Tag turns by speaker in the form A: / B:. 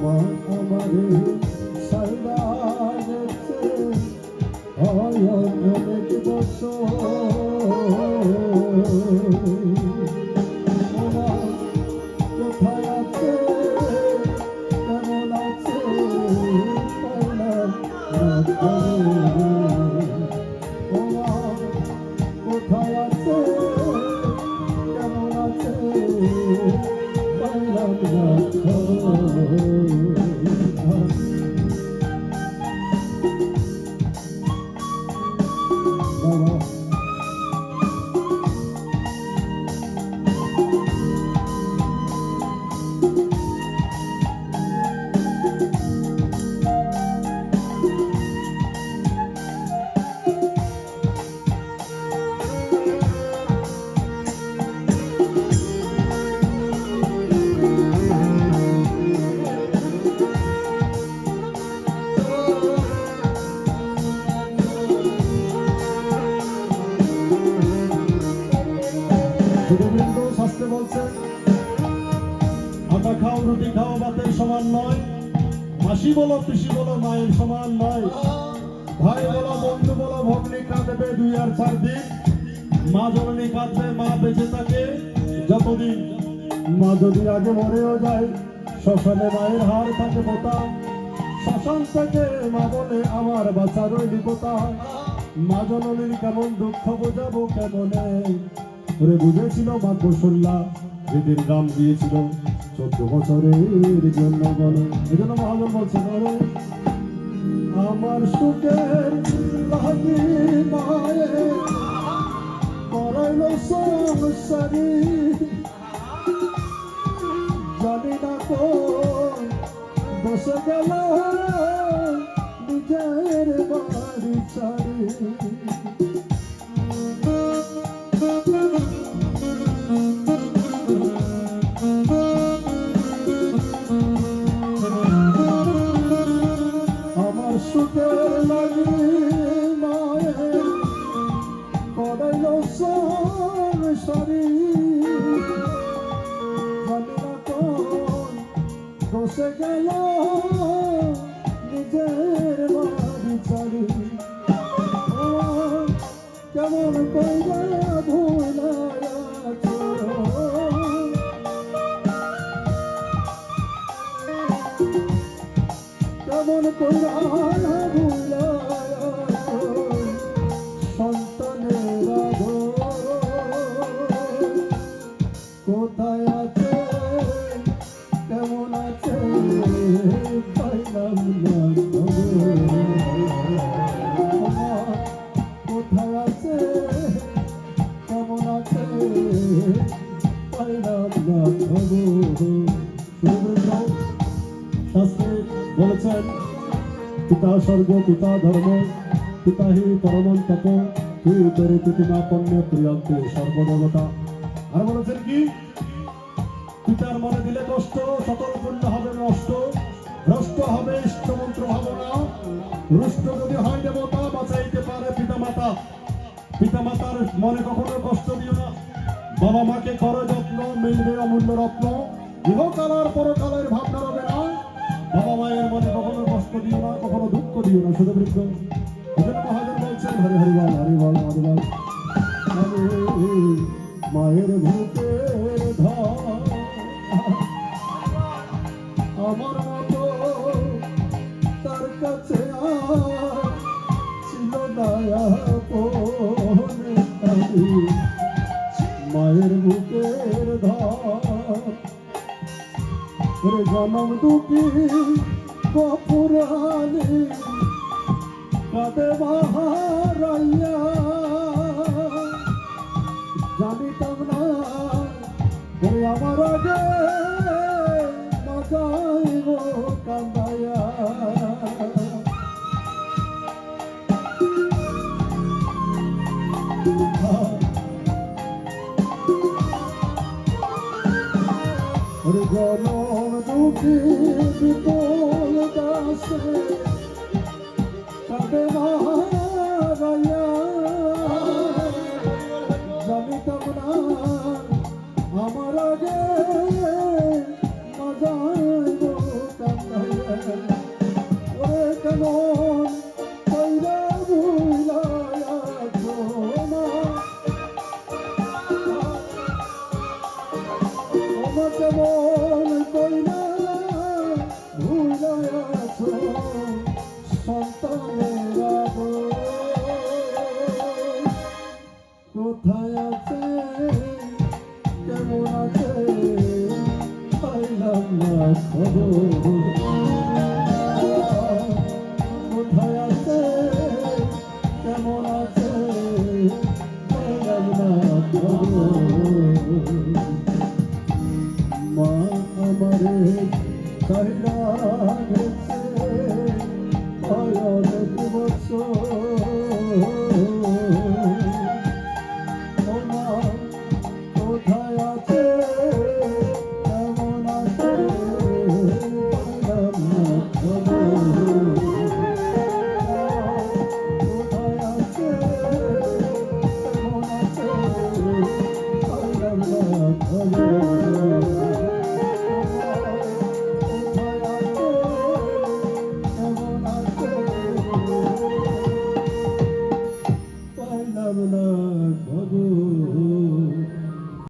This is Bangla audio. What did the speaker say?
A: আমারে সাইরা গেছে হয় অনেক বছর কোথায় আছে কেমন আছে কোথায় আছে কেমন আছে শাস্ত্রে বলছেন আটা খাও রুটি খাও ভাতের সমান নয়, মাসি বলো পিসি বলো মায়ের সমান নয়, ভাই বলো বন্ধু বলো ভগ্নি কাঁদবে 2 আর 4 দিন, মা জননী কাঁদবে মা বেঁচে থাকে যতদিন। মা যদি আগে মরেও যায় শ্মশানে মায়ের হার থাকে পোতা, শ্মশান থেকে মা বলে আমার বাচ্চা রইলি পোতা। মা জননীর কেমন দুঃখ বোঝাবো কেমনে, ওরে বুঝেছিল মা কৌশল্যা যেদিন রাম দিয়েছিল 14 বছরের জন্য বলো। এই জন্য মহাজন বলছেন ওরে আমার সুখের লাগি মায়ে করাইল সংসারী, জানি না কোন বসে গেল নিজের বাড়ি ছাড়ি। আমার সুখের লাগি মায়ে করাইল সংসারী, জানি না কোন বসে গেল নিজের বাড়ি ছাড়ি। কেমন কইরা ভুলায়াছ, কেমন কইরা ভুলায়াছ সন্তানের কোথায় আছে কেমন আছে পাইলাম না, কোথায় আছে কেমন আছে পাইলাম না। শাস্ত্রে বলেছেন পিতা স্বর্গ পিতা ধর্ম পিতা হি পরমং তপ তুই পিতিমা পণ্য প্রিয়ন্তে সর্বদেবতা। আর বলেছেন কি পিতার মনে দিলে কষ্ট সকল পুণ্য হবে নষ্ট, ভ্রষ্ট হবে ইষ্টমন্ত্র ভাবনা, রুষ্ট যদি হয় দেবতা বাঁচাইতে পারে পিতা মাতা। পিতা মাতার মনে কখনো কষ্ট দিও না, বাবা মাকে করো যত্ন মিলবে অমূল্য রত্ন, ইহকালার পরকালের ভাবনা রবে না। বাবা মায়ের মনে কখনো কষ্ট দিও না, কখনো দুঃখ দিও না। শুধু বৃদ্ধ মহাজন বলছেন হরি হরি বল হরি বল হরি বল। মায়ের বুকের ধর আমার মতো তার কাছে ছিল দয়া মায়ের বুকের ধর জনম দুঃখী কপুরানি কাঁদে বাহারাইয়া, জানিতাম না আমার আগে মজাইব কান্দাইয়া। জনম দুঃখী বিপুল দাসে কাঁদে বাহারাইয়া, জানিতাম না আমার আগে মজাইব কান্দাইয়া। কোথায় আছে কেমন আছে মা আমারে চাহিদা গেছে অনেক বছর